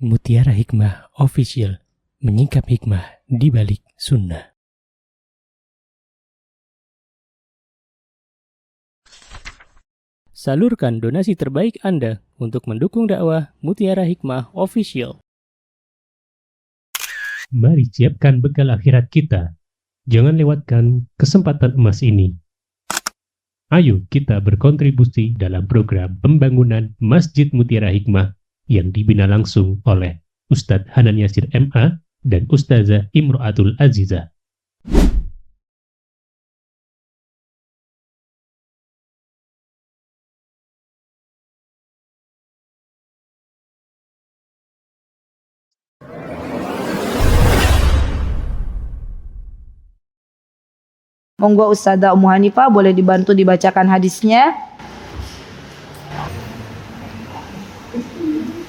Mutiara Hikmah Official, menyingkap hikmah di balik sunnah. Salurkan donasi terbaik Anda untuk mendukung dakwah Mutiara Hikmah Official. Mari siapkan bekal akhirat kita. Jangan lewatkan kesempatan emas ini. Ayo kita berkontribusi dalam program pembangunan Masjid Mutiara Hikmah yang dibina langsung oleh Ustadz Hanan Yasir MA dan Ustazah Imro'atul Azizah. Monggo Ustazah Ummu Hanifah boleh dibantu dibacakan hadisnya.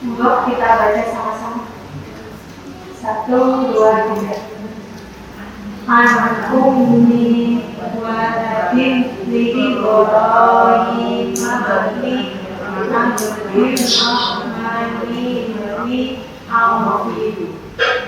Monggo kita baca sama-sama. 1, 2, 3. An ummi wa binti Ibrahim mabni Abdul Rahmani nabi Awfi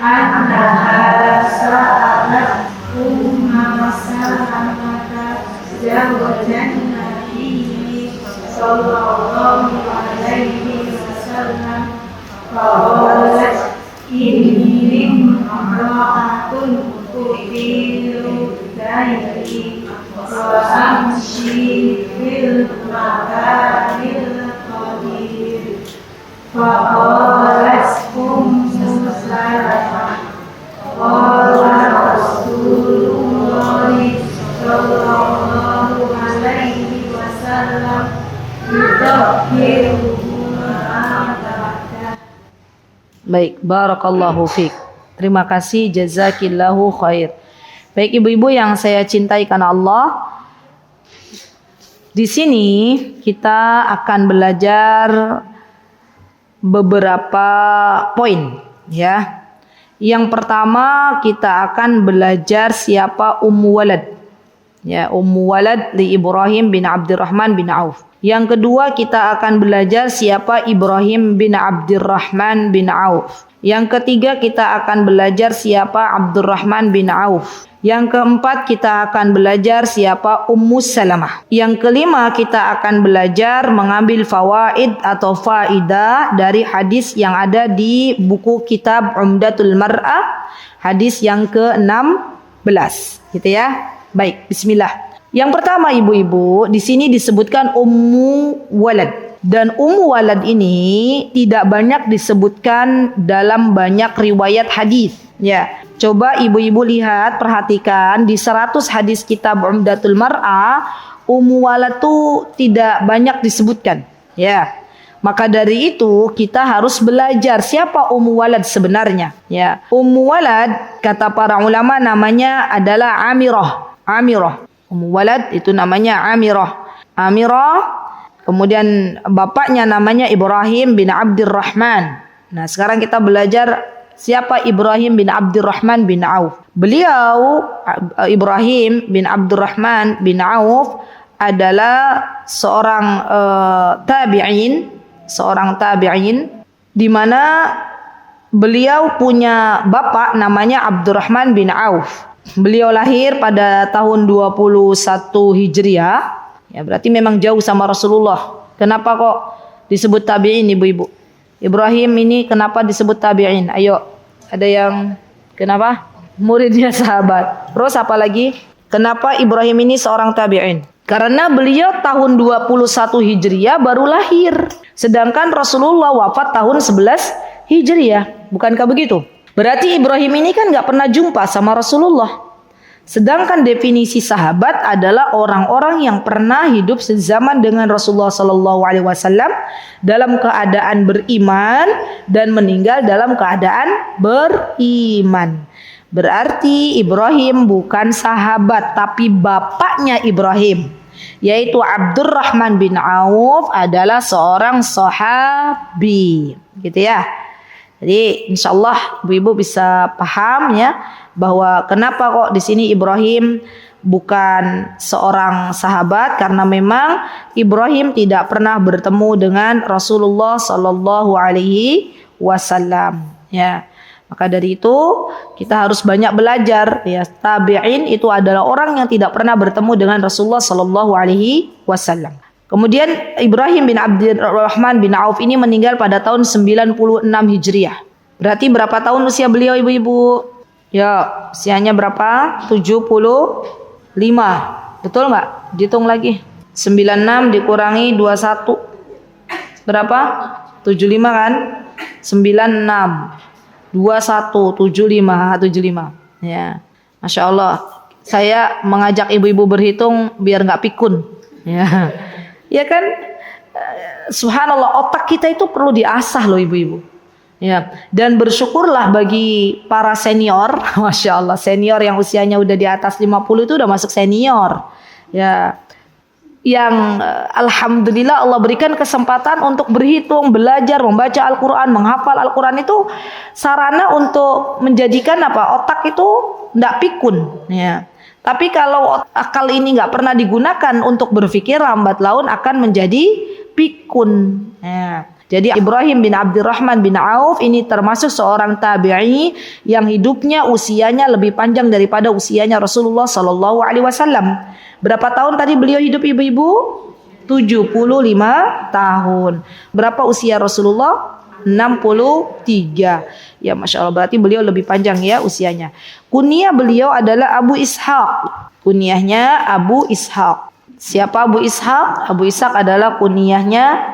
annaha sa'alat umma salamata zawjan nabi sallallahu alaihi wasallam qalat inni imra'atun uqilu dairi wa amshi fil makanil qadir faqalat ummu salamah qala rasulullahi sallallahu alaihi wasallam yudakhiru. Baik, barakallahu fiik. Terima kasih, jazakillahu khair. Baik ibu-ibu yang saya cintai karena Allah, di sini kita akan belajar beberapa poin, ya. Yang pertama kita akan belajar siapa Ummu Walad. Ya, Ummu Walad li Ibrahim bin Abdurrahman bin Auf. Yang kedua kita akan belajar siapa Ibrahim bin Abdurrahman bin Auf. Yang ketiga kita akan belajar siapa Abdurrahman bin Auf. Yang keempat kita akan belajar siapa Ummu Salamah. Yang kelima kita akan belajar mengambil fawaid atau faidah dari hadis yang ada di buku kitab Umdatul Mar'ah, hadis yang ke-16, gitu ya. Baik, bismillah. Yang pertama ibu-ibu, di sini disebutkan Ummu Walad. Dan Ummu Walad ini tidak banyak disebutkan dalam banyak riwayat hadis. Ya, coba ibu-ibu lihat, perhatikan di 100 hadis kitab Umdatul Mar'ah, Ummu Walad itu tidak banyak disebutkan. Ya. Maka dari itu kita harus belajar siapa Ummu Walad sebenarnya. Ya, Ummu Walad kata para ulama namanya adalah Amirah. Amirah. Ummu Walad itu namanya Amirah. Amirah, kemudian bapaknya namanya Ibrahim bin Abdurrahman. Nah, sekarang kita belajar siapa Ibrahim bin Abdurrahman bin Auf. Beliau Ibrahim bin Abdurrahman bin Auf adalah seorang tabi'in di mana beliau punya bapak namanya Abdurrahman bin Auf. Beliau lahir pada tahun 21 Hijriah. Ya, berarti memang jauh sama Rasulullah. Kenapa kok disebut tabi'in ibu-ibu? Ibrahim ini kenapa disebut tabi'in? Ayo, ada yang kenapa? Muridnya sahabat. Terus apa lagi? Kenapa Ibrahim ini seorang tabi'in? Karena beliau tahun 21 Hijriah baru lahir. Sedangkan Rasulullah wafat tahun 11 Hijriah. Bukankah begitu? Berarti Ibrahim ini kan gak pernah jumpa sama Rasulullah. Sedangkan definisi sahabat adalah orang-orang yang pernah hidup sezaman dengan Rasulullah SAW dalam keadaan beriman dan meninggal dalam keadaan beriman. Berarti Ibrahim bukan sahabat, tapi bapaknya Ibrahim, yaitu Abdurrahman bin Auf adalah seorang sahabi, gitu ya. Jadi insyaallah ibu-ibu bisa paham ya bahwa kenapa kok di sini Ibrahim bukan seorang sahabat, karena memang Ibrahim tidak pernah bertemu dengan Rasulullah sallallahu alaihi wasallam. Ya. Maka dari itu kita harus banyak belajar. Ya, tabi'in itu adalah orang yang tidak pernah bertemu dengan Rasulullah sallallahu alaihi wasallam. Kemudian Ibrahim bin Abdurrahman bin Auf ini meninggal pada tahun 96 Hijriah. Berarti berapa tahun usia beliau ibu-ibu? Ya, usianya berapa? 75. Betul nggak? Dihitung lagi. 96 dikurangi 21. Berapa? 75 kan? 96. 21, 75. Ya. Masya Allah. Saya mengajak ibu-ibu berhitung biar nggak pikun. Ya. Ya kan? Subhanallah, otak kita itu perlu diasah loh ibu-ibu. Ya, dan bersyukurlah bagi para senior, Masya Allah, senior yang usianya udah di atas 50 itu udah masuk senior. Ya, yang alhamdulillah Allah berikan kesempatan untuk berhitung, belajar, membaca Al-Quran, menghafal Al-Quran itu sarana untuk menjadikan otak itu tidak pikun. Ya. Tapi kalau akal ini nggak pernah digunakan untuk berpikir, lambat laun akan menjadi pikun. Ya. Jadi Ibrahim bin Abdurrahman bin Auf ini termasuk seorang tabi'i yang hidupnya usianya lebih panjang daripada usianya Rasulullah sallallahu alaihi wasallam. Berapa tahun tadi beliau hidup ibu-ibu? 75 tahun. Berapa usia Rasulullah? 63. Ya Masya Allah, berarti beliau lebih panjang ya usianya. Kunyah beliau adalah Abu Ishaq. Kunyahnya Abu Ishaq. Siapa Abu Ishaq? Abu Ishaq adalah kunyahnya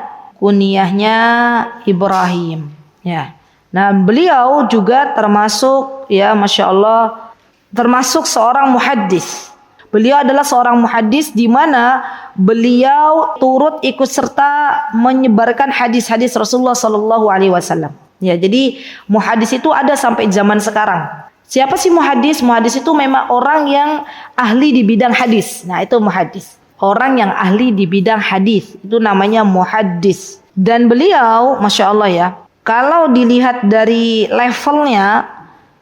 Ibrahim. Ya. Nah, beliau juga termasuk ya Masya Allah termasuk seorang muhaddis. Beliau adalah seorang muhaddis di mana beliau turut ikut serta menyebarkan hadis-hadis Rasulullah sallallahu alaihi wasallam. Ya, jadi muhaddis itu ada sampai zaman sekarang. Siapa sih muhaddis? Muhaddis itu memang orang yang ahli di bidang hadis. Nah, itu muhaddis. Orang yang ahli di bidang hadis itu namanya muhaddis. Dan beliau, Masya Allah ya, kalau dilihat dari levelnya,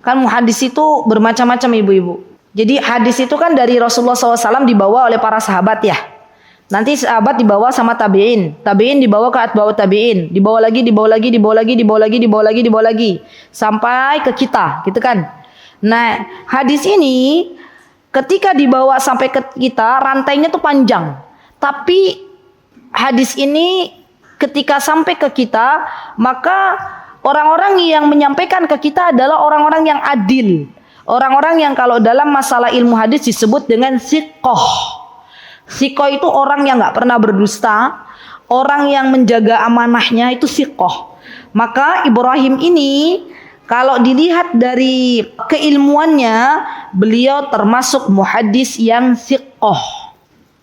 kan muhaddis itu bermacam-macam ibu-ibu. Jadi hadis itu kan dari Rasulullah SAW dibawa oleh para sahabat ya. Nanti sahabat dibawa sama tabi'in, tabi'in dibawa ke atba'ut tabi'in, dibawa lagi, sampai ke kita, gitu kan. Nah, hadis ini ketika dibawa sampai ke kita, rantainya tuh panjang. Tapi hadis ini ketika sampai ke kita, maka orang-orang yang menyampaikan ke kita adalah orang-orang yang adil. Orang-orang yang kalau dalam masalah ilmu hadis disebut dengan siqoh. Siqoh itu orang yang gak pernah berdusta, orang yang menjaga amanahnya itu siqoh. Maka Ibrahim ini kalau dilihat dari keilmuannya, beliau termasuk muhaddis yang siqoh.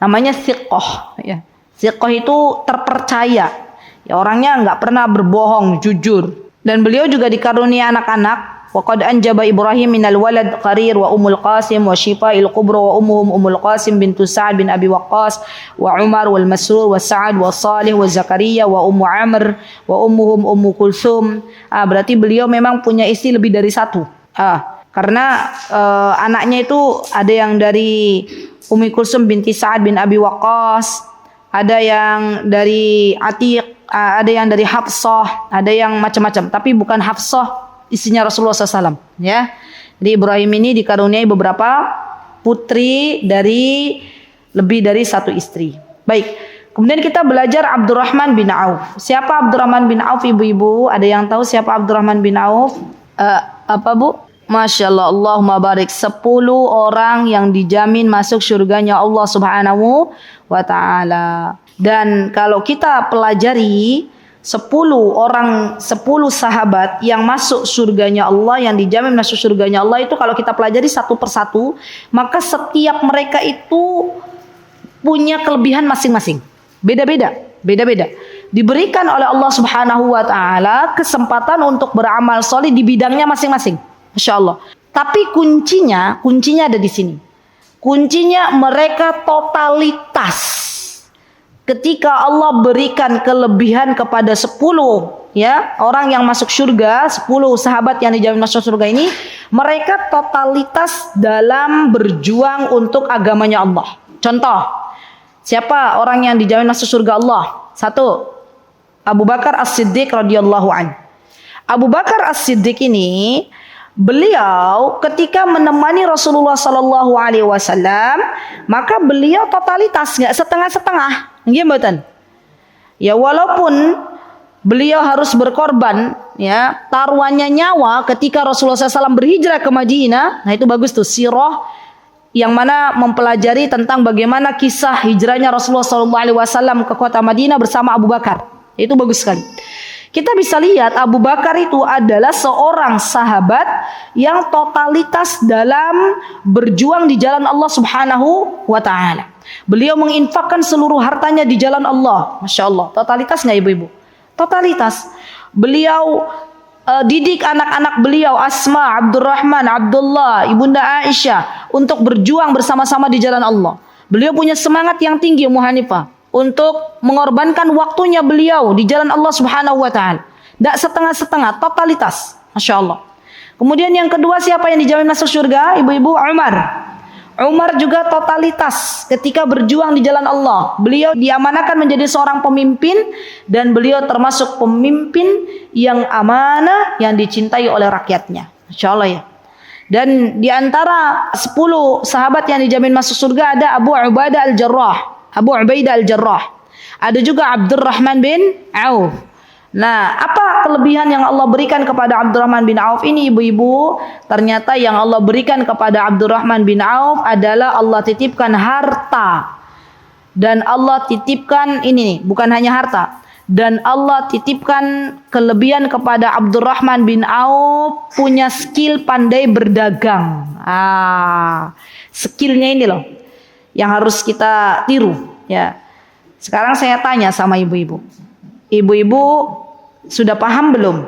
Namanya siqoh. Ya. Siqoh itu terpercaya. Ya, orangnya nggak pernah berbohong, jujur. Dan beliau juga dikarunia anak-anak. Wa qad anjaba Ibrahim minal walad Qarir wa Ummul Qasim wa Shifa'il Kubra wa ummuhum Ummul Qasim bintu Sa'ad bin Abi Waqqas wa Umar wal Masrur wa Sa'ad wa Salih wa Zakaria wa Ummu Amr wa ummuhum Ummu Kulsum. Berarti beliau memang punya istri lebih dari satu. Karena anaknya itu ada yang dari Ummi Kulsum binti Sa'ad bin Abi Waqqas, ada yang dari Atiq, ada yang dari Hafsah, ada yang macam-macam. Tapi bukan Hafsah istrinya Rasulullah SAW. Ya. Jadi Ibrahim ini dikaruniai beberapa putri dari lebih dari satu istri. Baik. Kemudian kita belajar Abdurrahman bin Auf. Siapa Abdurrahman bin Auf ibu-ibu? Ada yang tahu siapa Abdurrahman bin Auf? Apa bu? Masya Allah, Allahumma barik. 10 orang yang dijamin masuk surganya Allah Subhanahu wa ta'ala. Dan kalau kita pelajari 10 sahabat yang masuk surganya Allah, yang dijamin masuk surganya Allah itu kalau kita pelajari satu persatu, maka setiap mereka itu punya kelebihan masing-masing. Beda-beda. Diberikan oleh Allah Subhanahu wa ta'ala kesempatan untuk beramal soleh di bidangnya masing-masing. Masya Allah. Tapi kuncinya ada di sini. Kuncinya mereka totalitas. Ketika Allah berikan kelebihan kepada 10 ya orang yang masuk surga, 10 sahabat yang dijamin masuk surga ini, mereka totalitas dalam berjuang untuk agamanya Allah. Contoh, siapa orang yang dijamin masuk surga Allah? 1, Abu Bakar As-Siddiq radhiyallahu anhu. Abu Bakar As-Siddiq ini, beliau ketika menemani Rasulullah Sallallahu Alaihi Wasallam, maka beliau totalitas, nggak setengah-setengah, gimana? Ya walaupun beliau harus berkorban, ya taruhannya nyawa ketika Rasulullah SAW berhijrah ke Madinah. Nah itu bagus tuh sirah yang mana mempelajari tentang bagaimana kisah hijrahnya Rasulullah SAW ke kota Madinah bersama Abu Bakar. Itu bagus sekali. Kita bisa lihat Abu Bakar itu adalah seorang sahabat yang totalitas dalam berjuang di jalan Allah Subhanahu wa Ta'ala. Beliau menginfakkan seluruh hartanya di jalan Allah. Masya Allah. Totalitas nggak ibu-ibu? Totalitas. Beliau didik anak-anak beliau, Asma, Abdurrahman, Abdullah, Ibunda Aisyah, untuk berjuang bersama-sama di jalan Allah. Beliau punya semangat yang tinggi, Ummu Hanifah, untuk mengorbankan waktunya beliau di jalan Allah Subhanahu wa Ta'ala. Tidak setengah-setengah, totalitas. Masya Allah. Kemudian yang kedua, siapa yang dijamin masuk surga? Ibu-ibu, Umar. Umar juga totalitas ketika berjuang di jalan Allah. Beliau diamanakan menjadi seorang pemimpin, dan beliau termasuk pemimpin yang amanah, yang dicintai oleh rakyatnya. Masya Allah ya. Dan di antara 10 sahabat yang dijamin masuk surga ada Abu Ubaidah Al-Jarrah. Abu Ubaidah Al-Jarrah. Ada juga Abdurrahman bin Auf. Nah, apa kelebihan yang Allah berikan kepada Abdurrahman bin Auf ini, ibu-ibu? Ternyata yang Allah berikan kepada Abdurrahman bin Auf adalah Allah titipkan harta. Dan Allah titipkan ini, bukan hanya harta. Dan Allah titipkan kelebihan kepada Abdurrahman bin Auf, punya skill pandai berdagang. Skillnya ini loh yang harus kita tiru, ya. Sekarang saya tanya sama ibu-ibu. Ibu-ibu sudah paham belum?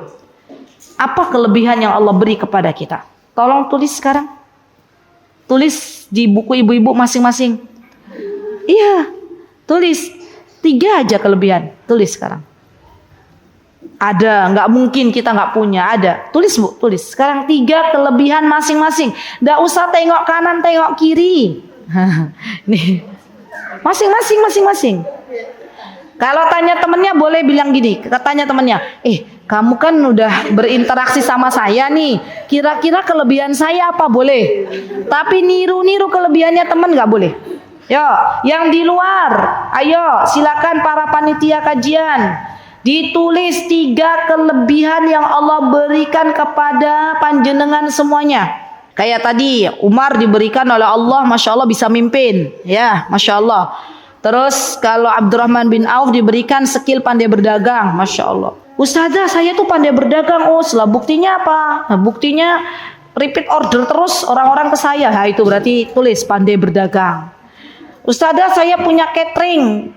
Apa kelebihan yang Allah beri kepada kita? Tolong tulis sekarang. Tulis di buku ibu-ibu masing-masing. Iya, tulis 3 aja kelebihan. Tulis sekarang. Ada, nggak mungkin kita nggak punya. Ada. Tulis bu, tulis. Sekarang 3 kelebihan masing-masing. Nggak usah tengok kanan, tengok kiri. Nih, masing-masing. Kalau tanya temennya boleh bilang gini, tanya temennya, kamu kan udah berinteraksi sama saya nih, kira-kira kelebihan saya apa? Boleh. Tapi niru-niru kelebihannya temen nggak boleh. Yo, yang di luar, ayo silakan para panitia kajian, ditulis 3 kelebihan yang Allah berikan kepada panjenengan semuanya. Kayak tadi Umar diberikan oleh Allah, masya Allah bisa mimpin, ya, masya Allah. Terus kalau Abdurrahman bin Auf diberikan skill pandai berdagang, masya Allah. Ustazah saya tuh pandai berdagang, lah buktinya apa? Nah, buktinya repeat order terus orang-orang ke saya. Nah, itu berarti tulis pandai berdagang. Ustazah saya punya catering,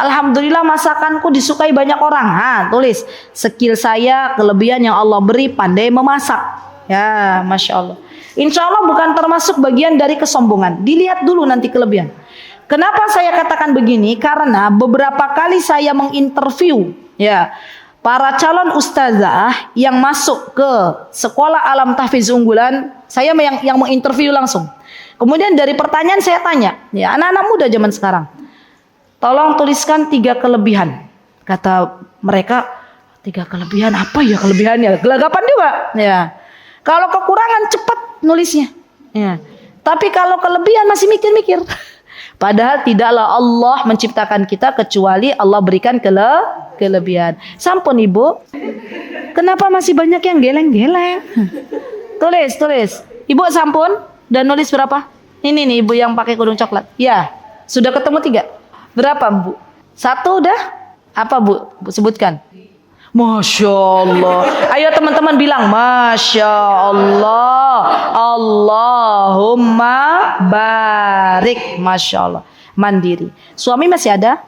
alhamdulillah masakanku disukai banyak orang. Nah, tulis skill saya, kelebihan yang Allah beri, pandai memasak. Ya, masya Allah. Insya Allah bukan termasuk bagian dari kesombongan. Dilihat dulu nanti kelebihan. Kenapa saya katakan begini? Karena beberapa kali saya menginterview, ya, para calon ustazah yang masuk ke sekolah alam tahfiz unggulan. Saya yang menginterview langsung. Kemudian dari pertanyaan saya tanya, ya, anak-anak muda zaman sekarang, tolong tuliskan 3 kelebihan. Kata mereka, 3 kelebihan apa ya kelebihannya? Gelagapan juga, ya. Kalau kekurangan cepat nulisnya, ya. Tapi kalau kelebihan masih mikir-mikir. Padahal tidaklah Allah menciptakan kita kecuali Allah berikan kelebihan. Sampun ibu, kenapa masih banyak yang geleng-geleng? Tulis. Ibu sampun, dan nulis berapa? Ini nih ibu yang pakai kerudung coklat. Ya, sudah ketemu 3. Berapa bu? 1 udah? Apa bu? Sebutkan. Masya Allah. Ayo teman-teman bilang Masya Allah. Allahumma barik. Masya Allah. Mandiri. Suami masih ada?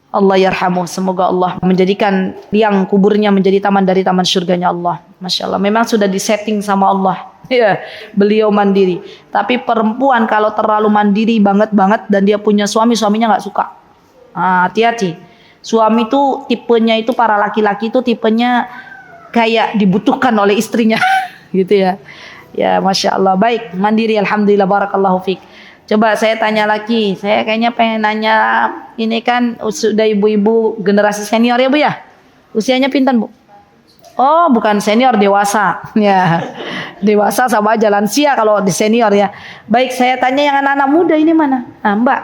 Allah yarhamuh. Semoga Allah menjadikan liang kuburnya menjadi taman dari taman surganya Allah. Masya Allah. Memang sudah disetting sama Allah. Ya, beliau mandiri. Tapi perempuan kalau terlalu mandiri banget dan dia punya suami, suaminya nggak suka. Hati-hati. Suami itu tipenya itu, para laki-laki itu tipenya kayak dibutuhkan oleh istrinya. Gitu ya. Ya, masya Allah. Baik, mandiri, alhamdulillah, barakallahu fiik. Coba saya tanya lagi. Saya kayaknya pengen nanya, ini kan sudah ibu-ibu generasi senior ya bu ya? Usianya pinten bu? Oh, bukan senior, dewasa. Ya. Dewasa sama aja lansia kalau di senior ya. Baik, saya tanya yang anak-anak muda ini mana? Ah, Mbak.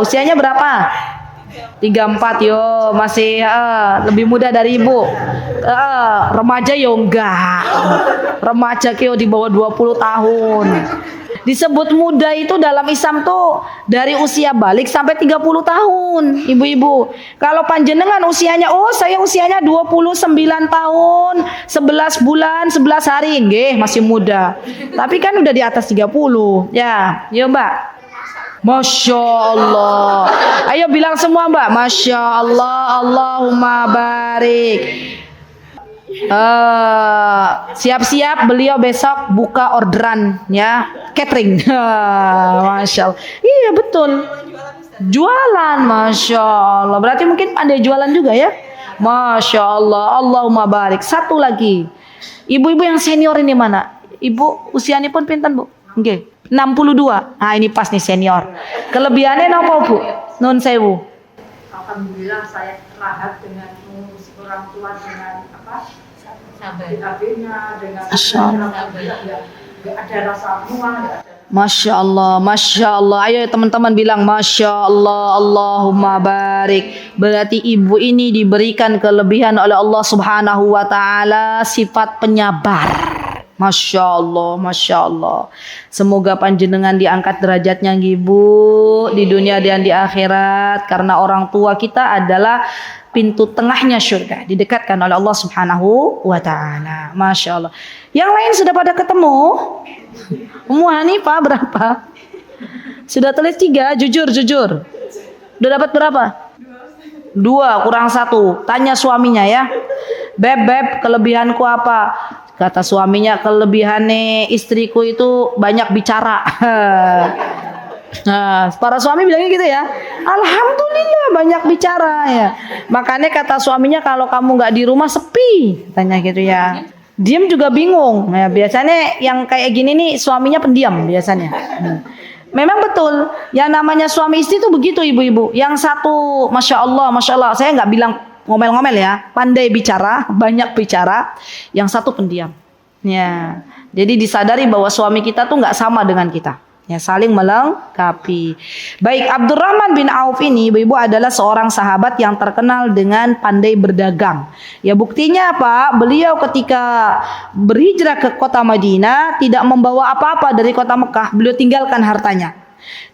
Usianya berapa? 34 yo, masih lebih muda dari ibu. Remaja yo enggak. Remaja kyo di bawah 20 tahun. Disebut muda itu dalam Islam tuh dari usia balik sampai 30 tahun, ibu-ibu. Kalau panjenengan usianya, saya usianya 29 tahun, 11 bulan, 11 hari, nggih, masih muda. Tapi kan udah di atas 30. Ya, yuk Mbak. Masya Allah. Ayo bilang semua Mbak. Masya Allah, Allahumma barik. Siap-siap beliau besok buka orderan ya, catering. Masya Allah. Iya betul. Jualan, Masya Allah. Berarti mungkin pandai jualan juga ya. Masya Allah, Allahumma barik. Satu lagi, ibu-ibu yang senior ini mana? Ibu usianya pun pinten Bu? Oke, 62. Nah ini pas nih senior. Kelebihannya apa Bu? Nun sewu. Alhamdulillah saya rahat dengan mengurus orang tua dengan BAB-nya, dengan alhamdulillah nggak ada rasa mual, nggak ada. Masya Allah, Masya Allah. Ayo teman-teman bilang Masya Allah, Allahumma barik. Berarti ibu ini diberikan kelebihan oleh Allah Subhanahu wa Ta'ala sifat penyabar. Masya Allah, Masya Allah. Semoga panjenengan diangkat derajatnya ibu di dunia dan di akhirat, karena orang tua kita adalah pintu tengahnya surga, didekatkan oleh Allah Subhanahu wa Ta'ala. Masya Allah. Yang lain sudah pada ketemu? Ummu Hanifah berapa? Sudah tulis 3, jujur. Udah dapat berapa? 2 kurang 1. Tanya suaminya ya. Beb, kelebihanku apa? Kata suaminya, kelebihannya istriku itu banyak bicara. Nah, para suami bilangnya gitu ya. Alhamdulillah banyak bicara ya. Makanya kata suaminya, kalau kamu nggak di rumah sepi, tanya gitu ya. Diam juga bingung. Ya, biasanya yang kayak gini nih suaminya pendiam biasanya. Memang betul, yang namanya suami istri itu begitu ibu-ibu. Yang satu, masya Allah, saya nggak bilang ngomel-ngomel ya, pandai bicara, banyak bicara. Yang satu pendiam. Ya, jadi disadari bahwa suami kita tuh nggak sama dengan kita. Ya, saling melengkapi. Baik, Abdurrahman bin Auf ini ibu-ibu adalah seorang sahabat yang terkenal dengan pandai berdagang. Ya, buktinya apa? Beliau ketika berhijrah ke kota Madinah tidak membawa apa-apa dari kota Mekah. Beliau tinggalkan hartanya.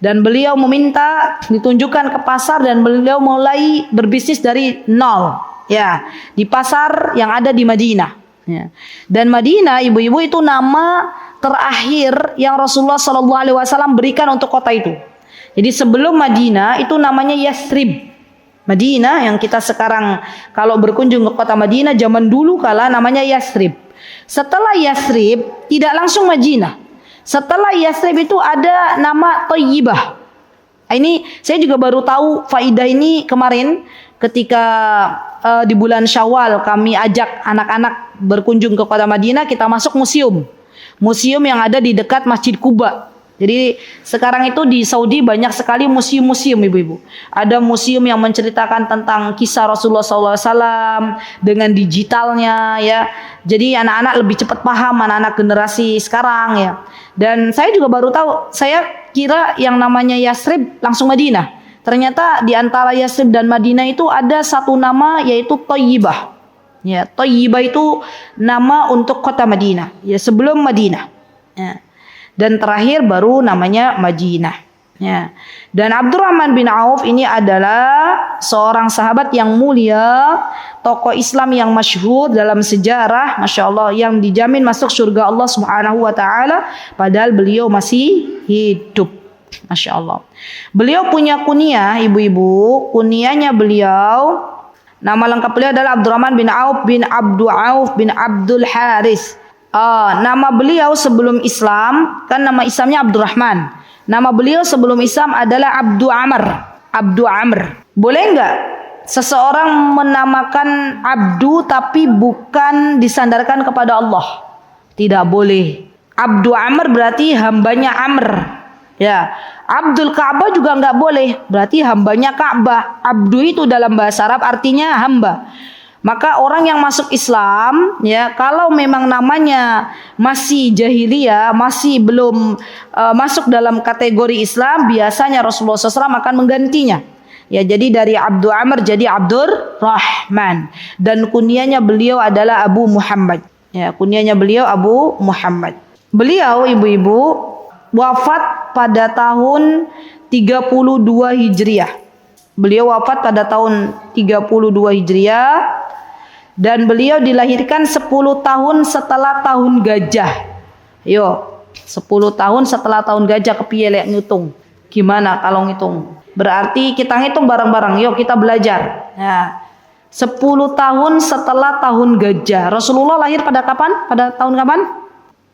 Dan beliau meminta ditunjukkan ke pasar dan beliau mulai berbisnis dari nol. Ya, di pasar yang ada di Madinah. Ya. Dan Madinah ibu-ibu itu nama terakhir yang Rasulullah SAW berikan untuk kota itu. Jadi sebelum Madinah itu namanya Yathrib. Madinah yang kita sekarang kalau berkunjung ke kota Madinah zaman dulu kala namanya Yathrib. Setelah Yathrib tidak langsung Madinah. Setelah Yathrib itu ada nama Thayyibah. Ini saya juga baru tahu faidah ini kemarin ketika di bulan Syawal kami ajak anak-anak berkunjung ke kota Madinah, kita masuk museum yang ada di dekat Masjid Quba. Jadi sekarang itu di Saudi banyak sekali museum-museum ibu-ibu. Ada museum yang menceritakan tentang kisah Rasulullah SAW dengan digitalnya ya. Jadi anak-anak lebih cepat paham, anak-anak generasi sekarang ya. Dan saya juga baru tahu, saya kira yang namanya Yathrib langsung Madinah. Ternyata di antara Yathrib dan Madinah itu ada satu nama yaitu Thayyibah. Ya, Thayyibah itu nama untuk kota Madinah. Ya, sebelum Madinah. Ya. Dan terakhir baru namanya Madinah. Ya. Dan Abdurrahman bin Auf ini adalah seorang sahabat yang mulia, tokoh Islam yang masyhur dalam sejarah, masya Allah, yang dijamin masuk surga Allah Subhanahu wa Ta'ala, padahal beliau masih hidup. Masya Allah. Beliau punya kunyah, ibu-ibu. Kunyahnya beliau, nama lengkap beliau adalah Abdurrahman bin Auf bin Abdul Auf bin Abdul Haris. Nama beliau sebelum Islam, kan nama Islamnya Abdurrahman. Nama beliau sebelum Islam adalah Abdu Amr. Boleh enggak seseorang menamakan Abdu tapi bukan disandarkan kepada Allah? Tidak boleh. Abdu Amr berarti hambanya Amr. Ya, Abdul Ka'bah juga enggak boleh, berarti hambanya Ka'bah. Abdu itu dalam bahasa Arab artinya hamba. Maka orang yang masuk Islam, ya, kalau memang namanya masih jahiliyah, masih belum masuk dalam kategori Islam, biasanya Rasulullah SAW akan menggantinya. Ya, jadi dari Abdul Amr jadi Abdurrahman, dan kunyanya beliau adalah Abu Muhammad. Ya, kunyanya beliau Abu Muhammad. Beliau, ibu-ibu, wafat pada tahun 32 Hijriah. Beliau wafat pada tahun 32 Hijriah. Dan beliau dilahirkan 10 tahun setelah tahun gajah. Yo, 10 tahun setelah tahun gajah, kepiye lek ngitung. Gimana kalau ngitung? Berarti kita ngitung bareng-bareng. Yuk kita belajar. Nah, 10 tahun setelah tahun gajah. Rasulullah lahir pada kapan? Pada tahun kapan?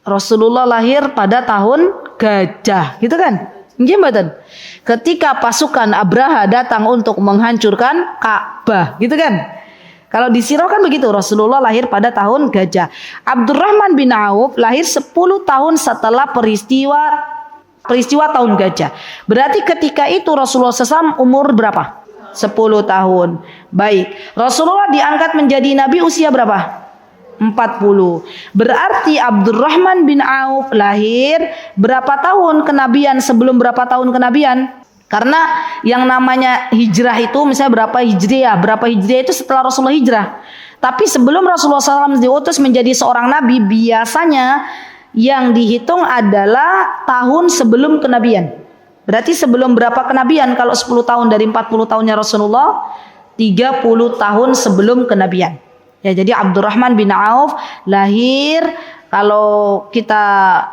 Rasulullah lahir pada tahun gajah, gitu kan? Gimana? Ketika pasukan Abraha datang untuk menghancurkan Ka'bah, gitu kan? Kalau di sirah kan begitu, Rasulullah lahir pada tahun gajah. Abdurrahman bin Auf lahir 10 tahun setelah peristiwa tahun gajah. Berarti ketika itu Rasulullah SAW umur berapa? 10 tahun. Baik. Rasulullah diangkat menjadi nabi usia berapa? 40. Berarti Abdurrahman bin Auf lahir berapa tahun kenabian sebelum berapa tahun kenabian? Karena yang namanya hijrah itu misalnya berapa hijriah itu setelah Rasulullah hijrah. Tapi sebelum Rasulullah SAW diutus menjadi seorang nabi, biasanya yang dihitung adalah tahun sebelum kenabian. Berarti sebelum berapa kenabian? Kalau 10 tahun dari 40 tahunnya Rasulullah, 30 tahun sebelum kenabian. Ya, jadi Abdurrahman bin Auf lahir, kalau kita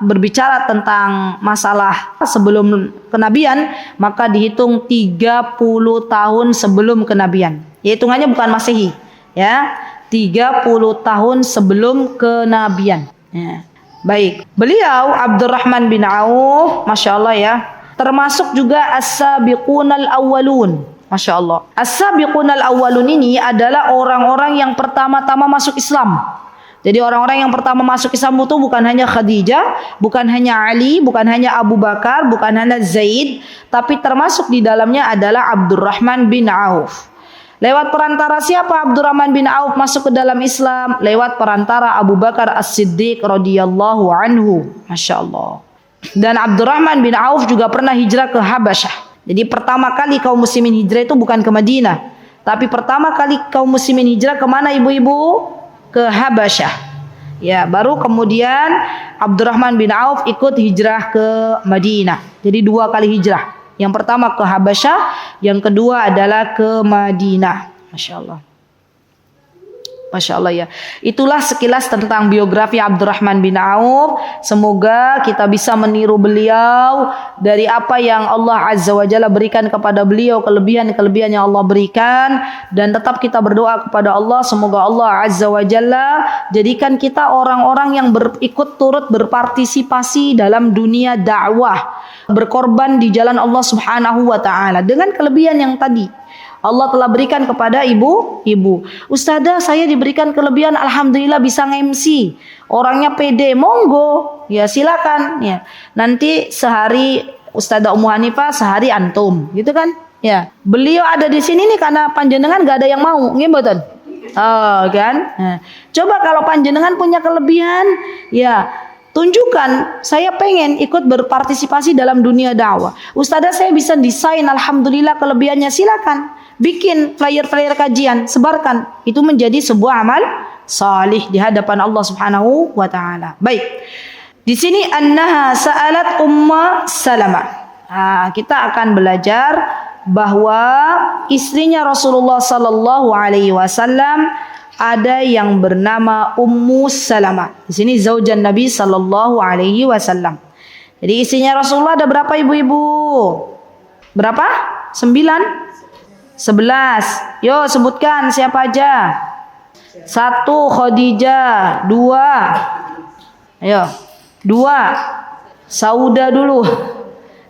berbicara tentang masalah sebelum kenabian, maka dihitung 30 tahun sebelum kenabian. Ya, hitungannya bukan Masehi, ya. 30 tahun sebelum kenabian. Ya. Baik. Beliau Abdurrahman bin Auf, Masya Allah ya, termasuk juga as-sabiqunal awwalun. Masya Allah. As-sabiqunal awwalun ini adalah orang-orang yang pertama-tama masuk Islam. Jadi orang-orang yang pertama masuk Islam itu bukan hanya Khadijah, bukan hanya Ali, bukan hanya Abu Bakar, bukan hanya Zaid, tapi termasuk di dalamnya adalah Abdurrahman bin Auf. Lewat perantara siapa Abdurrahman bin Auf masuk ke dalam Islam? Lewat perantara Abu Bakar As-Siddiq radhiyallahu anhu. Masya Allah. Dan Abdurrahman bin Auf juga pernah hijrah ke Habasyah. Jadi pertama kali kaum muslimin hijrah itu bukan ke Madinah, tapi pertama kali kaum muslimin hijrah kemana ibu-ibu? Ke Habasyah. Ya, baru kemudian Abdurrahman bin Auf ikut hijrah ke Madinah. Jadi 2 kali hijrah. Yang pertama ke Habasyah, yang kedua adalah ke Madinah. Masya Allah. Masya Allah ya. Itulah sekilas tentang biografi Abdurrahman bin Auf. Semoga kita bisa meniru beliau dari apa yang Allah Azza wa Jalla berikan kepada beliau, kelebihan-kelebihan yang Allah berikan, dan tetap kita berdoa kepada Allah semoga Allah Azza wa Jalla jadikan kita orang-orang yang ikut turut berpartisipasi dalam dunia dakwah, berkorban di jalan Allah Subhanahu wa taala dengan kelebihan yang tadi Allah telah berikan kepada ibu-ibu. Ustazah, saya diberikan kelebihan, alhamdulillah bisa nge-MC. Orangnya pede, monggo. Ya silakan. Ya. Nanti sehari Ustazah Ummu Hanifah, sehari antum, gitu kan? Ya. Beliau ada di sini nih karena panjenengan gak ada yang mau, nggih oh, kan? Nah. Coba kalau panjenengan punya kelebihan, ya tunjukkan, saya pengen ikut berpartisipasi dalam dunia dakwah. Ustazah, saya bisa desain, alhamdulillah kelebihannya, silakan. Bikin flyer-flyer kajian, sebarkan. Itu menjadi sebuah amal salih di hadapan Allah Subhanahu wa taala. Baik. Di sini annaha sa'alat Ummu Salamah. Kita akan belajar bahwa istrinya Rasulullah sallallahu alaihi wasallam ada yang bernama Ummu Salamah. Di sini zaujan Nabi sallallahu alaihi wasallam. Jadi istrinya Rasulullah ada berapa ibu-ibu? Berapa? 9? 11. Yo sebutkan siapa aja. 1 Khadijah, 2. Ayo. 2 Sauda dulu.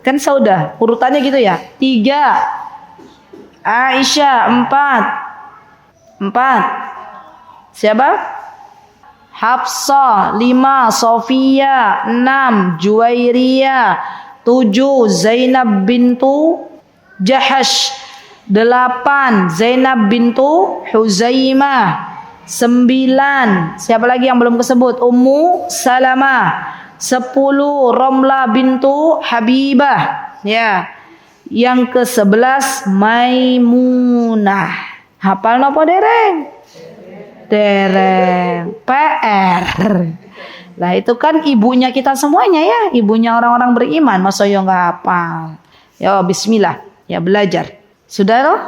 Kan Sauda, urutannya gitu ya. 3 Aisyah, 4. Siapa? Hafsah, 5 Sofia, 6 Juwairiyah, 7 Zainab bintu Jahash, 8 Zainab bintu Huzaimah, 9. Siapa lagi yang belum kesebut? Ummu Salamah. 10 Romlah bintu Habibah. Ya. Yang ke-11 Maimunah. Hafal napa dereng? Dereng. PR. Lah itu kan ibunya kita semuanya ya, ibunya orang-orang beriman. Masa yo enggak hafal? Ya bismillah, ya belajar. Sudah loh?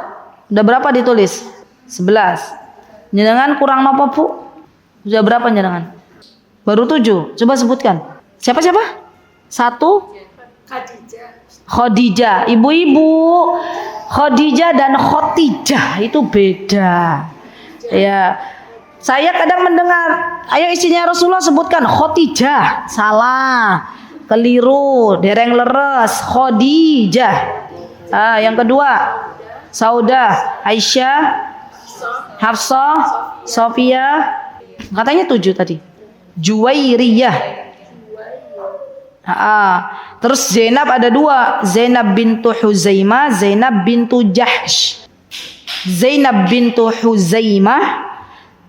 Udah berapa ditulis? 11. Jenengan kurang napa, Bu? Sudah berapa jenengan? Baru 7. Coba sebutkan. Siapa? 1 Khadijah. Ibu-ibu, Khadijah dan Khotijah itu beda. Ya. Saya kadang mendengar, ayo istrinya Rasulullah sebutkan Khotijah. Salah. Keliru, dereng leres. Khadijah. Yang kedua, Saudah, Aisyah, Hafsah, Sofia. Katanya 7 tadi. Juwairiyah. Terus Zainab ada 2, Zainab bintu Huzaimah, Zainab bintu Jahsh. Zainab bintu Huzaimah,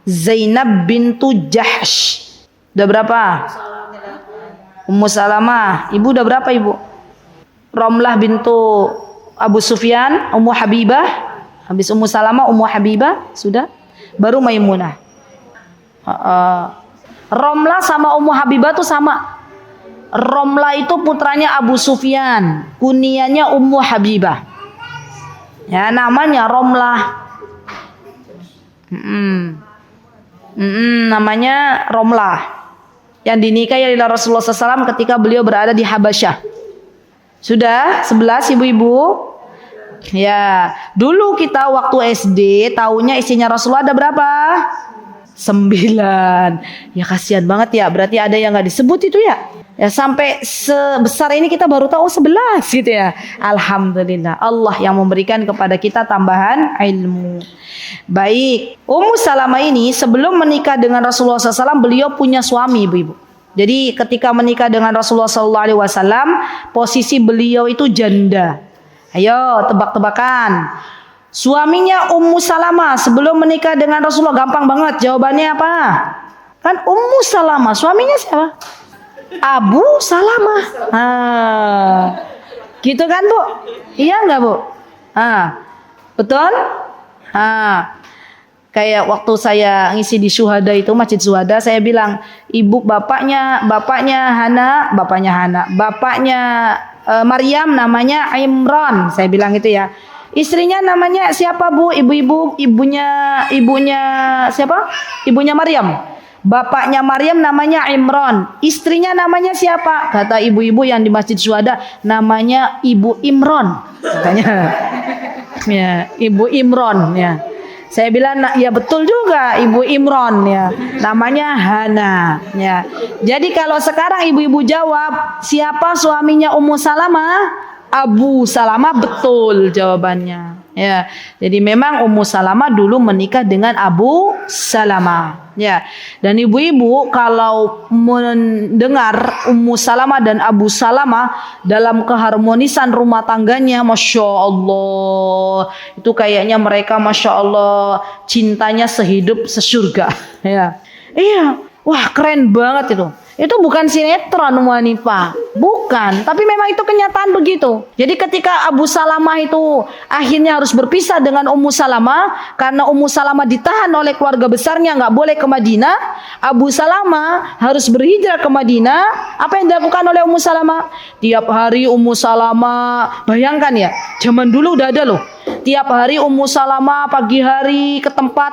Zainab bintu Jahsh. Udah berapa? Ummu Salamah. Ibu udah berapa ibu? Romlah bintu Abu Sufyan, Ummu Habibah. Habis Ummu Salamah, Ummu Habibah. Sudah. Baru Maimunah. Romlah sama Ummu Habibah tuh sama. Romlah itu putranya Abu Sufyan, kuniannya Ummu Habibah. Ya namanya Romlah. Namanya Romlah. Yang dinikahi oleh Rasulullah SAW ketika beliau berada di Habasyah. Sudah 11 ibu-ibu. Ya, dulu kita waktu SD tahunya istrinya Rasulullah ada berapa? 9. Ya kasihan banget ya. Berarti ada yang nggak disebut itu ya. Ya sampai sebesar ini kita baru tahu 11 gitu ya. Alhamdulillah Allah yang memberikan kepada kita tambahan ilmu. Baik, Ummu Salamah ini sebelum menikah dengan Rasulullah SAW beliau punya suami ibu-ibu. Jadi ketika menikah dengan Rasulullah SAW posisi beliau itu janda. Ayo tebak-tebakan. Suaminya Ummu Salamah sebelum menikah dengan Rasulullah gampang banget jawabannya apa? Kan Ummu Salamah suaminya siapa? Abu Salamah. Gitu kan Bu? Iya enggak Bu? Betul? Kayak waktu saya ngisi di Syuhada itu Masjid Syuhada saya bilang bapaknya Hana, bapaknya Maryam namanya Imran, saya bilang itu ya. Istrinya namanya siapa Bu? Ibunya siapa? Ibunya Maryam. Bapaknya Maryam namanya Imran. Istrinya namanya siapa? Kata ibu-ibu yang di Masjid Syuhada, namanya Ibu Imran. Katanya. Ya, Ibu Imran ya. Saya bilang ya betul juga Ibu Imran ya. Namanya Hana ya. Jadi kalau sekarang ibu-ibu jawab, siapa suaminya Ummu Salamah? Abu Salamah, betul jawabannya. Ya, jadi memang Ummu Salamah dulu menikah dengan Abu Salamah. Ya, dan ibu-ibu kalau mendengar Ummu Salamah dan Abu Salamah dalam keharmonisan rumah tangganya, masya Allah, itu kayaknya mereka masya Allah cintanya sehidup sesurga. Ya, iya, wah keren banget itu. Itu bukan sinetron wanita, bukan. Tapi memang itu kenyataan begitu. Jadi ketika Abu Salamah itu akhirnya harus berpisah dengan Ummu Salamah karena Ummu Salamah ditahan oleh keluarga besarnya nggak boleh ke Madinah. Abu Salamah harus berhijrah ke Madinah. Apa yang dilakukan oleh Ummu Salamah? Tiap hari Ummu Salamah, bayangkan ya, zaman dulu udah ada loh. Tiap hari Ummu Salamah pagi hari ke tempat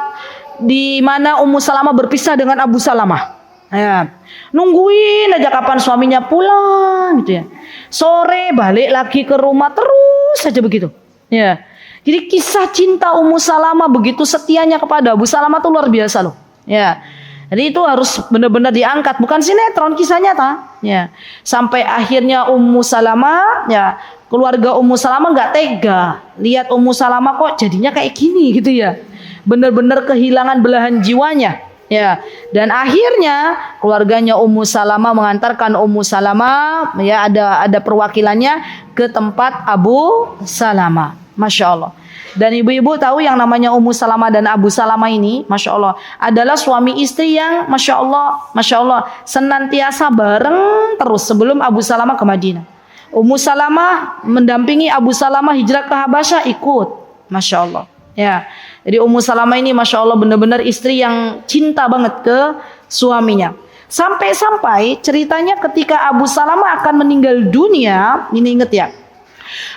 di mana Ummu Salamah berpisah dengan Abu Salamah. Ya, nungguin aja kapan suaminya pulang gitu ya. Sore balik lagi ke rumah terus saja begitu. Ya. Jadi kisah cinta Ummu Salamah begitu setianya kepada Abu Salamah tuh luar biasa loh. Ya. Jadi itu harus benar-benar diangkat, bukan sinetron, kisah nyata. Ya. Sampai akhirnya Ummu Salamah ya, keluarga Ummu Salamah enggak tega lihat Ummu Salamah kok jadinya kayak gini gitu ya. Benar-benar kehilangan belahan jiwanya. Ya, dan akhirnya keluarganya Ummu Salamah mengantarkan Ummu Salamah ya ada perwakilannya ke tempat Abu Salamah. Masya Allah. Dan ibu-ibu tahu yang namanya Ummu Salamah dan Abu Salamah ini, Masya Allah, adalah suami istri yang Masya Allah, senantiasa bareng terus sebelum Abu Salamah ke Madinah. Ummu Salamah mendampingi Abu Salamah hijrah ke Habasyah, ikut, Masya Allah. Ya, jadi Ummu Salamah ini Masya Allah benar-benar istri yang cinta banget ke suaminya. Sampai-sampai ceritanya ketika Abu Salamah akan meninggal dunia, ini ingat ya,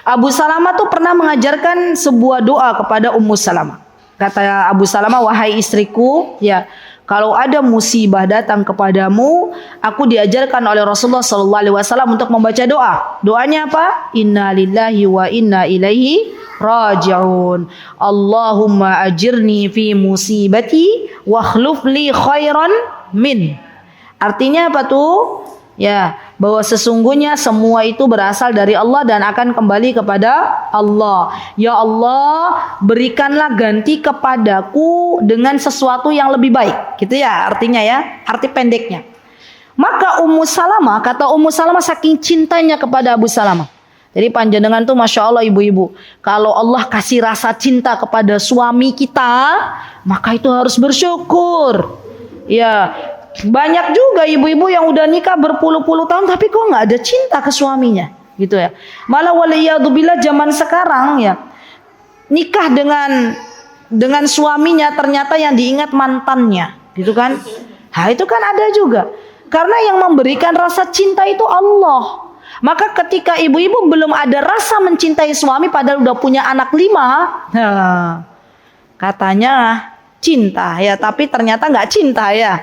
Abu Salamah tuh pernah mengajarkan sebuah doa kepada Ummu Salamah. Kata Abu Salamah, wahai istriku, ya, kalau ada musibah datang kepadamu, aku diajarkan oleh Rasulullah SAW untuk membaca doa. Doanya apa? Inna lillahi wa inna ilaihi raji'un. Allahumma ajirni fi musibati wa akhluf li khairan min. Artinya apa tuh? Ya, bahwa sesungguhnya semua itu berasal dari Allah dan akan kembali kepada Allah. Ya Allah, berikanlah ganti kepadaku dengan sesuatu yang lebih baik. Gitu ya artinya ya, arti pendeknya. Maka Ummu Salamah, kata Ummu Salamah saking cintanya kepada Abu Salamah. Jadi panjenengan tuh Masya Allah ibu-ibu, kalau Allah kasih rasa cinta kepada suami kita, maka itu harus bersyukur. Ya, banyak juga ibu-ibu yang udah nikah berpuluh-puluh tahun tapi kok nggak ada cinta ke suaminya, gitu ya. Malah waliyadzubillah zaman sekarang ya, nikah dengan suaminya ternyata yang diingat mantannya, gitu kan? Nah itu kan ada juga. Karena yang memberikan rasa cinta itu Allah. Maka ketika ibu-ibu belum ada rasa mencintai suami padahal udah punya anak 5, nah, katanya cinta ya, tapi ternyata nggak cinta ya.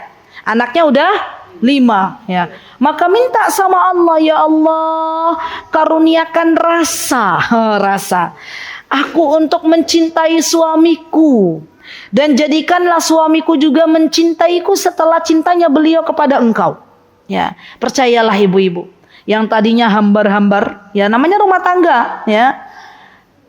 Anaknya udah 5 ya. Maka minta sama Allah, ya Allah, karuniakan rasa aku untuk mencintai suamiku, dan jadikanlah suamiku juga mencintaiku setelah cintanya beliau kepada Engkau. Ya, percayalah ibu-ibu, yang tadinya hambar-hambar, ya namanya rumah tangga, ya.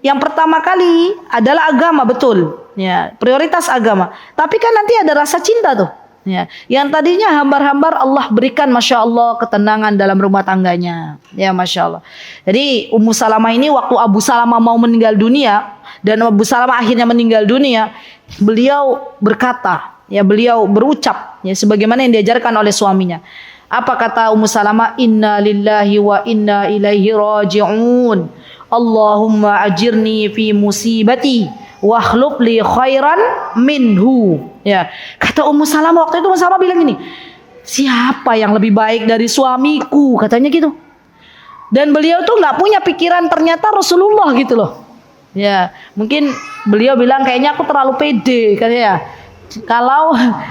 Yang pertama kali adalah agama, betul. Ya, prioritas agama. Tapi kan nanti ada rasa cinta tuh. Ya, yang tadinya hambar-hambar Allah berikan Masya Allah ketenangan dalam rumah tangganya. Ya Masya Allah. Jadi Ummu Salamah ini waktu Abu Salamah mau meninggal dunia dan Abu Salamah akhirnya meninggal dunia, beliau berkata, ya beliau berucap ya sebagaimana yang diajarkan oleh suaminya. Apa kata Ummu Salamah? Inna lillahi wa inna ilaihi raji'un. Allahumma ajirni fi musibati wa akhluf li khairan minhu. Ya, kata Ummu Salamah waktu itu Ummu Salamah bilang gini, siapa yang lebih baik dari suamiku, katanya gitu. Dan beliau tuh nggak punya pikiran ternyata Rasulullah gitu loh. Ya, mungkin beliau bilang kayaknya aku terlalu pede katanya ya.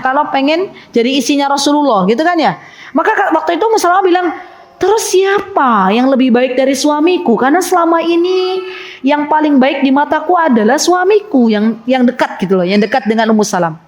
Kalau pengen jadi isinya Rasulullah gitu kan ya. Maka waktu itu Ummu Salamah bilang, terus siapa yang lebih baik dari suamiku? Karena selama ini yang paling baik di mataku adalah suamiku yang dekat gitu loh, yang dekat dengan Ummu Salamah.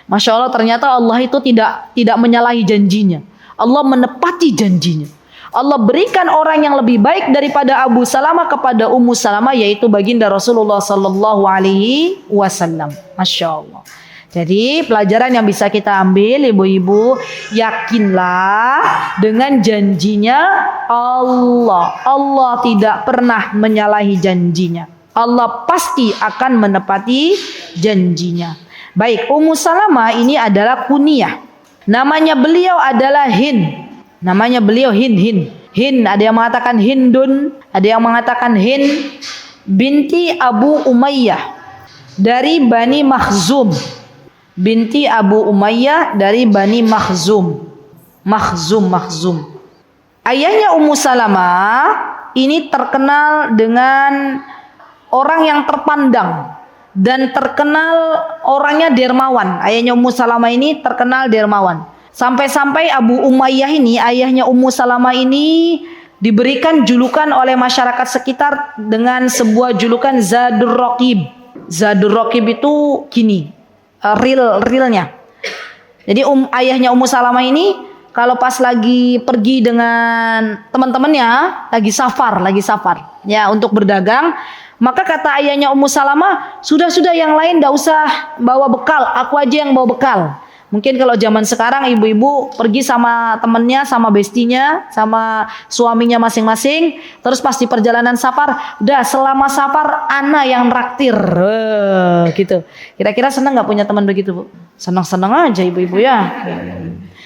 Masya Allah, ternyata Allah itu tidak menyalahi janjinya. Allah menepati janjinya. Allah berikan orang yang lebih baik daripada Abu Salamah kepada Ummu Salamah, yaitu baginda Rasulullah Sallallahu Alaihi Wasallam. Masya Allah. Jadi pelajaran yang bisa kita ambil ibu-ibu, yakinlah dengan janjinya Allah. Allah tidak pernah menyalahi janjinya. Allah pasti akan menepati janjinya. Baik, Ummu Salamah ini adalah kunyah. Namanya beliau adalah Hind. Namanya beliau Hind. Hind, ada yang mengatakan Hindun, ada yang mengatakan Hind binti Abu Umayyah dari Bani Makhzum. Binti Abu Umayyah dari Bani Makhzum. Makhzum. Ayahnya Ummu Salamah ini terkenal dengan orang yang terpandang dan terkenal orangnya dermawan. Ayahnya Ummu Salamah ini terkenal dermawan. Sampai-sampai Abu Umayyah ini, ayahnya Ummu Salamah ini diberikan julukan oleh masyarakat sekitar dengan sebuah julukan Zadur Raqib. Zadur Raqib itu gini, realnya. Jadi ayahnya Ummu Salamah ini kalau pas lagi pergi dengan teman-temannya, lagi safar, ya untuk berdagang, maka kata ayahnya Ummu Salamah, sudah yang lain enggak usah bawa bekal, aku aja yang bawa bekal. Mungkin kalau zaman sekarang ibu-ibu pergi sama temennya, sama bestinya, sama suaminya masing-masing, terus pas di perjalanan safar, udah selama safar ana yang traktir, gitu. Kira-kira senang nggak punya teman begitu, Bu? Senang-senang aja ibu-ibu ya.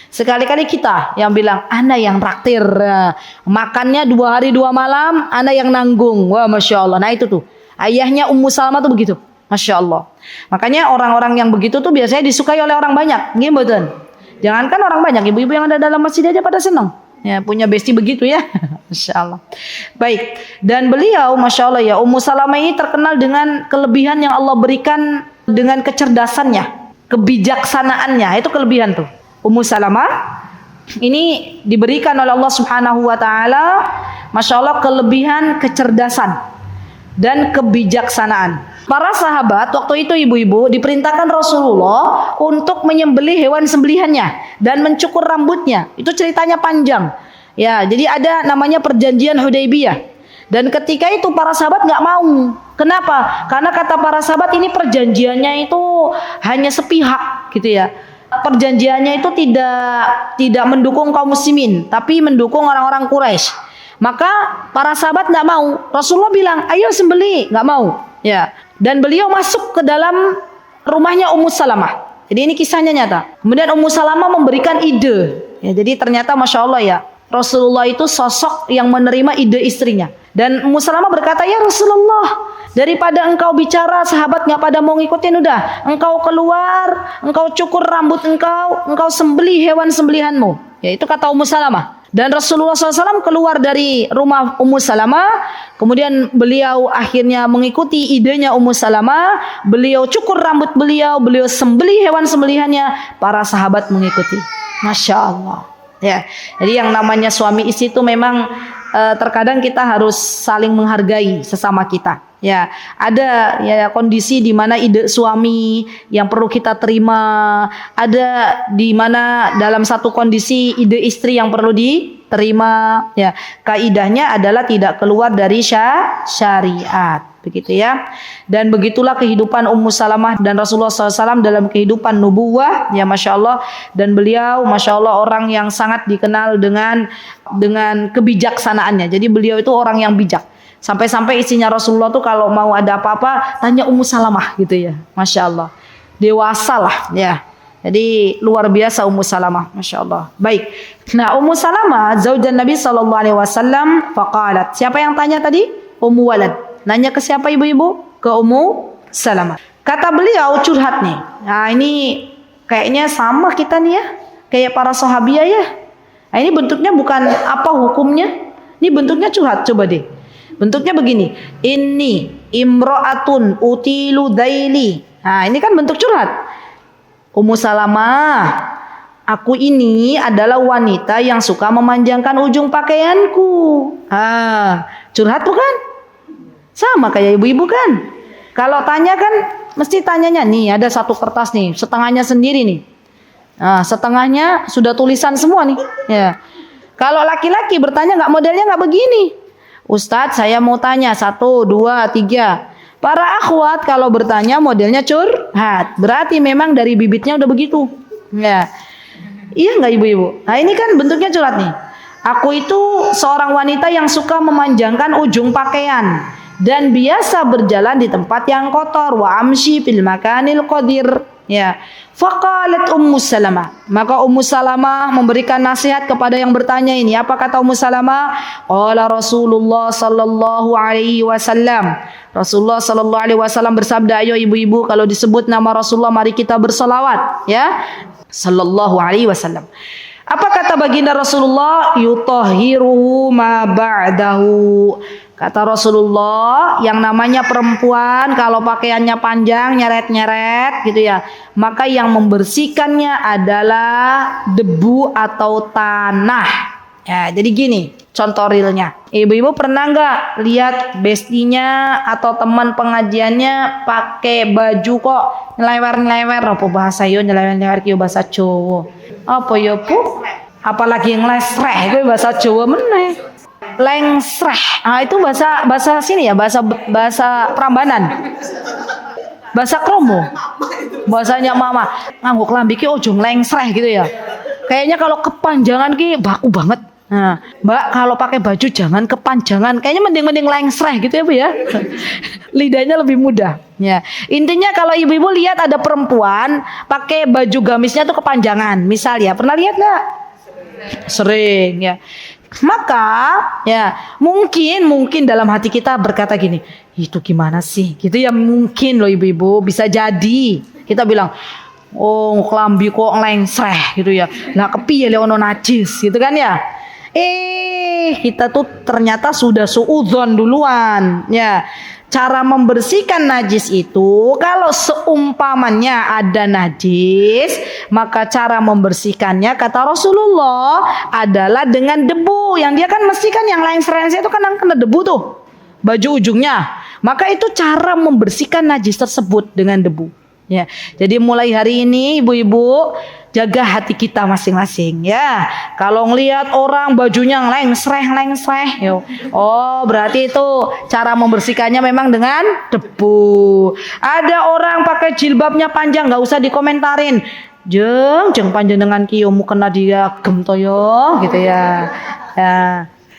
Sekali-kali kita yang bilang ana yang traktir, makannya 2 hari 2 malam, ana yang nanggung. Wah, masya Allah. Nah itu tuh ayahnya Ummu Salamah tuh begitu. Masya Allah. Makanya orang-orang yang begitu tuh biasanya disukai oleh orang banyak. Gini betul. Jangankan orang banyak, ibu-ibu yang ada dalam masjid aja pada senang. Ya, punya besti begitu ya. Masya Allah. Baik. Dan beliau, Masya Allah ya, Ummu Salamah ini terkenal dengan kelebihan yang Allah berikan dengan kecerdasannya, kebijaksanaannya. Itu kelebihan tuh. Ummu Salamah ini diberikan oleh Allah Subhanahu wa taala, Masya Allah, kelebihan kecerdasan dan kebijaksanaan. Para sahabat waktu itu ibu-ibu diperintahkan Rasulullah untuk menyembelih hewan sembelihannya dan mencukur rambutnya. Itu ceritanya panjang. Ya, jadi ada namanya perjanjian Hudaybiyah. Dan ketika itu para sahabat nggak mau. Kenapa? Karena kata para sahabat ini perjanjiannya itu hanya sepihak, gitu ya. Perjanjiannya itu tidak mendukung kaum muslimin, tapi mendukung orang-orang Quraisy. Maka para sahabat nggak mau. Rasulullah bilang, ayo sembelih, nggak mau. Ya. Dan beliau masuk ke dalam rumahnya Ummu Salamah. Jadi ini kisahnya nyata. Kemudian Ummu Salamah memberikan ide. Ya, jadi ternyata Masya Allah ya, Rasulullah itu sosok yang menerima ide istrinya. Dan Ummu Salamah berkata, ya Rasulullah, daripada engkau bicara sahabat nggak pada mau ngikutin, udah engkau keluar, engkau cukur rambut engkau sembelih hewan sembelihanmu. Ya, itu kata Ummu Salamah. Dan Rasulullah SAW keluar dari rumah Ummu Salamah. Kemudian beliau akhirnya mengikuti idenya Ummu Salamah. Beliau cukur rambut beliau sembelih hewan sembelihannya. Para sahabat mengikuti. Masya Allah. Ya, jadi yang namanya suami istri itu memang terkadang kita harus saling menghargai sesama kita. Ya, ada ya kondisi di mana ide suami yang perlu kita terima, ada di mana dalam satu kondisi ide istri yang perlu diterima. Ya, kaidahnya adalah tidak keluar dari syariat, begitu ya. Dan begitulah kehidupan Ummu Salamah dan Rasulullah SAW dalam kehidupan nubuwah, ya Masya Allah. Dan beliau Masya Allah orang yang sangat dikenal dengan kebijaksanaannya. Jadi beliau itu orang yang bijak. Sampai-sampai istrinya Rasulullah tuh kalau mau ada apa-apa tanya Ummu Salamah gitu ya. Masya Allah. Dewasa lah ya. Jadi luar biasa Ummu Salamah. Masya Allah. Baik. Nah Ummu Salamah zaujan Nabi SAW faqalat. Siapa yang tanya tadi? Ummu Walad. Nanya ke siapa ibu-ibu? Ke Ummu Salamah. Kata beliau curhat nih. Nah ini kayaknya sama kita nih ya. Kayak para sahabiah ya. Nah ini bentuknya bukan apa hukumnya. Ini bentuknya curhat. Coba deh. Bentuknya begini, ini imro'atun utilu daili. Nah ini kan bentuk curhat. Ummu Salamah, aku ini adalah wanita yang suka memanjangkan ujung pakaianku. Curhat bukan? Sama kayak ibu-ibu kan? Kalau tanya kan mesti tanyanya nih ada satu kertas nih, setengahnya sendiri nih. Nah, setengahnya sudah tulisan semua nih. Ya. Kalau laki-laki bertanya nggak modelnya nggak begini. Ustadz saya mau tanya 1, 2, 3. Para akhwat kalau bertanya modelnya curhat. Berarti memang dari bibitnya udah begitu. Ya. Iya nggak ibu-ibu? Nah ini kan bentuknya curhat nih. Aku itu seorang wanita yang suka memanjangkan ujung pakaian. Dan biasa berjalan di tempat yang kotor. Wa amshi fil makanil qadir. Ya. Faqalat Ummu Salamah. Maka Ummu Salamah memberikan nasihat kepada yang bertanya ini. Apa kata Ummu Salamah? Qala Rasulullah sallallahu alaihi wasallam. Rasulullah sallallahu alaihi wasallam bersabda, ayo ibu-ibu kalau disebut nama Rasulullah mari kita berselawat, ya. Sallallahu alaihi wasallam. Apa kata baginda Rasulullah? Yutahhiruhu ma ba'dahu. Kata Rasulullah, yang namanya perempuan kalau pakaiannya panjang, nyeret-nyeret gitu ya, maka yang membersihkannya adalah debu atau tanah. Ya, jadi gini, contoh realnya. Ibu-ibu pernah nggak lihat bestinya atau teman pengajiannya pakai baju kok nyelewer-nyelewer? Apa bahasa yo nyelewer-nyelewer kyo bahasa Jawa? Apa yo pu? Apalagi nglesreh itu bahasa Jawa meneh. Lengsreh. Ah itu bahasa sini ya, bahasa Prambanan. Bahasa Kromo. Bahasanya mama, nganggo klambi ki ojo nglengsreh gitu ya. Kayaknya kalau kepanjangan ki baku banget. Nah, Mbak kalau pakai baju jangan kepanjangan. Kayaknya mending lengsreh gitu ya Bu ya. Lidahnya lebih mudah. Ya, intinya kalau ibu-ibu lihat ada perempuan pakai baju gamisnya tuh kepanjangan, misal ya, pernah lihat nggak? Sering ya. Maka ya mungkin dalam hati kita berkata gini, itu gimana sih? Gitu ya mungkin loh ibu-ibu, bisa jadi kita bilang, oh klambi kok lengsreh gitu ya. Lah kepiye le ono najis gitu kan ya. Kita tuh ternyata sudah suudzon duluan ya. Cara membersihkan najis itu, kalau seumpamanya ada najis, maka cara membersihkannya kata Rasulullah adalah dengan debu. Yang dia kan mesti kan yang lengsreh itu kan kena debu tuh, baju ujungnya. Maka itu cara membersihkan najis tersebut dengan debu. Ya, jadi mulai hari ini ibu-ibu jaga hati kita masing-masing ya. Kalau ngelihat orang bajunya lengsreh, oh berarti itu cara membersihkannya memang dengan debu. Ada orang pakai jilbabnya panjang, nggak usah dikomentarin. Jeng panjang dengan kiyomu kena dia gemtoyo gitu ya.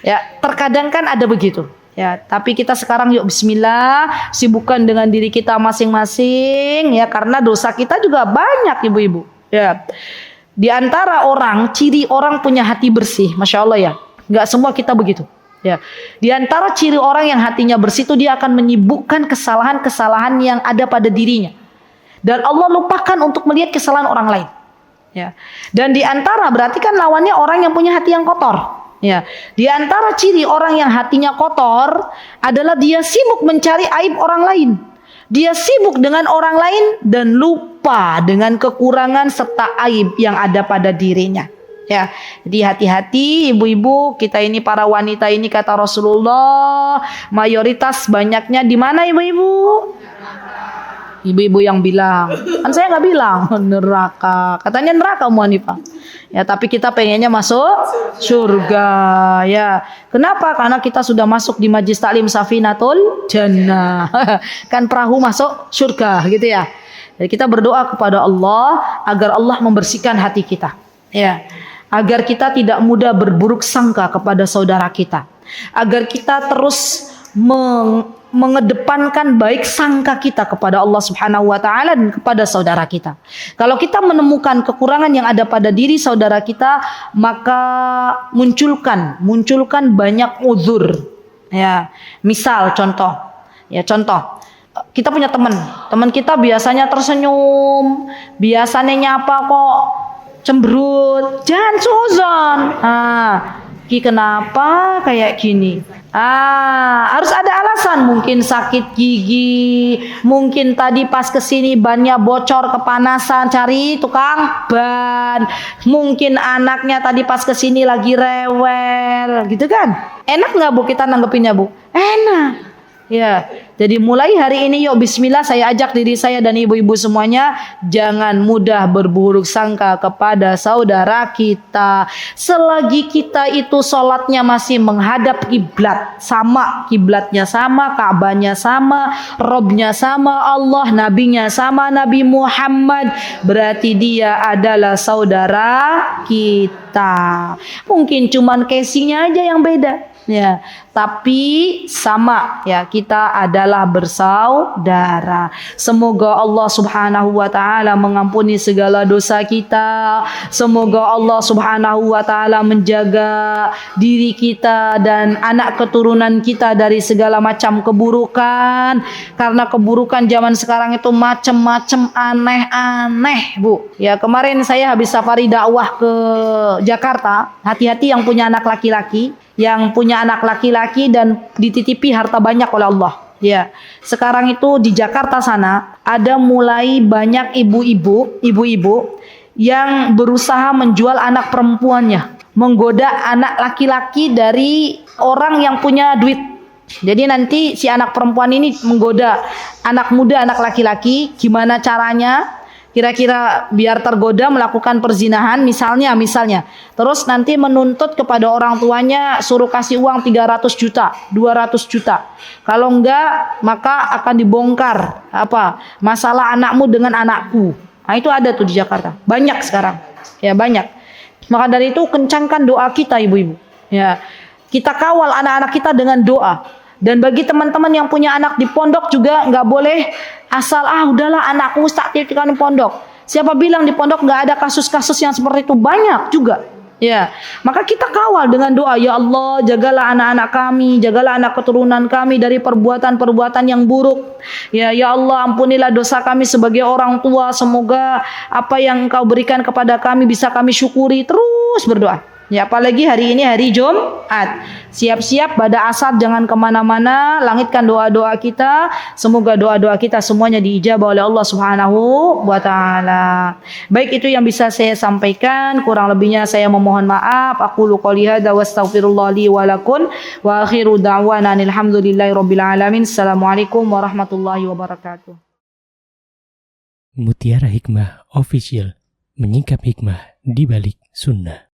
Ya, terkadang kan ada begitu. Ya, tapi kita sekarang yuk bismillah, sibukkan dengan diri kita masing-masing ya, karena dosa kita juga banyak ibu-ibu. Ya. Di antara orang, ciri orang punya hati bersih, Masya Allah ya. Nggak semua kita begitu. Ya. Di antara ciri orang yang hatinya bersih itu dia akan menyibukkan kesalahan-kesalahan yang ada pada dirinya. Dan Allah lupakan untuk melihat kesalahan orang lain. Ya. Dan di antara berarti kan lawannya orang yang punya hati yang kotor. Ya, di antara ciri orang yang hatinya kotor adalah dia sibuk mencari aib orang lain. Dia sibuk dengan orang lain dan lupa dengan kekurangan serta aib yang ada pada dirinya. Ya, jadi hati-hati ibu-ibu, kita ini para wanita ini kata Rasulullah, mayoritas banyaknya di mana ibu-ibu? Ibu-ibu yang bilang, kan saya nggak bilang neraka, katanya neraka Ummu Hanifah. Ya, tapi kita pengennya masuk surga ya. Kenapa? Karena kita sudah masuk di Majlis Taklim Safinatul Jannah. Kan perahu masuk surga gitu ya. Jadi kita berdoa kepada Allah agar Allah membersihkan hati kita. Ya. Agar kita tidak mudah berburuk sangka kepada saudara kita. Agar kita terus mengedepankan baik sangka kita kepada Allah Subhanahu wa taala dan kepada saudara kita. Kalau kita menemukan kekurangan yang ada pada diri saudara kita, maka munculkan banyak uzur. Ya, misal contoh. Kita punya teman kita biasanya tersenyum, biasanya nyapa kok cemberut, jangan suzon. Kenapa kayak gini? Harus ada alasan. Mungkin sakit gigi, mungkin tadi pas kesini bannya bocor kepanasan cari tukang ban, mungkin anaknya tadi pas kesini lagi rewel, gitu kan? Enak nggak Bu kita nanggepinnya Bu? Enak. Ya, jadi mulai hari ini yuk bismillah saya ajak diri saya dan ibu-ibu semuanya jangan mudah berburuk sangka kepada saudara kita. Selagi kita itu sholatnya masih menghadap kiblat, sama kiblatnya sama, Ka'bahnya sama, Robnya sama, Allah, nabinya sama, Nabi Muhammad, berarti dia adalah saudara kita. Mungkin cuman casingnya aja yang beda. Ya, tapi sama ya, kita adalah bersaudara. Semoga Allah Subhanahu wa taala mengampuni segala dosa kita. Semoga Allah Subhanahu wa taala menjaga diri kita dan anak keturunan kita dari segala macam keburukan. Karena keburukan zaman sekarang itu macam-macam aneh-aneh, Bu. Ya, kemarin saya habis safari dakwah ke Jakarta. Hati-hati yang punya anak laki-laki, dan dititipi harta banyak oleh Allah. Ya, sekarang itu di Jakarta sana ada mulai banyak ibu-ibu yang berusaha menjual anak perempuannya, menggoda anak laki-laki dari orang yang punya duit. Jadi nanti si anak perempuan ini menggoda anak muda, anak laki-laki. Gimana caranya? kira-kira biar tergoda melakukan perzinahan misalnya. Terus nanti menuntut kepada orang tuanya suruh kasih uang 300 juta, 200 juta. Kalau enggak maka akan dibongkar masalah anakmu dengan anakku. Nah, itu ada tuh di Jakarta. Banyak sekarang. Ya, banyak. Maka dari itu kencangkan doa kita ibu-ibu. Ya. Kita kawal anak-anak kita dengan doa. Dan bagi teman-teman yang punya anak di pondok juga nggak boleh asal udahlah anakku tak aktifkan di pondok. Siapa bilang di pondok nggak ada kasus-kasus yang seperti itu? Banyak juga. Ya, maka kita kawal dengan doa, ya Allah, jagalah anak-anak kami, jagalah anak keturunan kami dari perbuatan-perbuatan yang buruk. Ya Allah, ampunilah dosa kami sebagai orang tua. Semoga apa yang Engkau berikan kepada kami bisa kami syukuri. Terus berdoa. Ya, apalagi hari ini hari Jumat. Siap-siap pada asar, jangan kemana-mana. Langitkan doa-doa kita. Semoga doa-doa kita semuanya diijabah oleh Allah Subhanahu wa Ta'ala. Baik, itu yang bisa saya sampaikan. Kurang lebihnya saya memohon maaf. Aqulu qouli hadza wa astaghfirullah li wa lakum. Wa akhiru da'wana alhamdulillahi rabbil alamin. Assalamualaikum warahmatullahi wabarakatuh. Mutiara Hikmah Official, menyingkap hikmah di balik sunnah.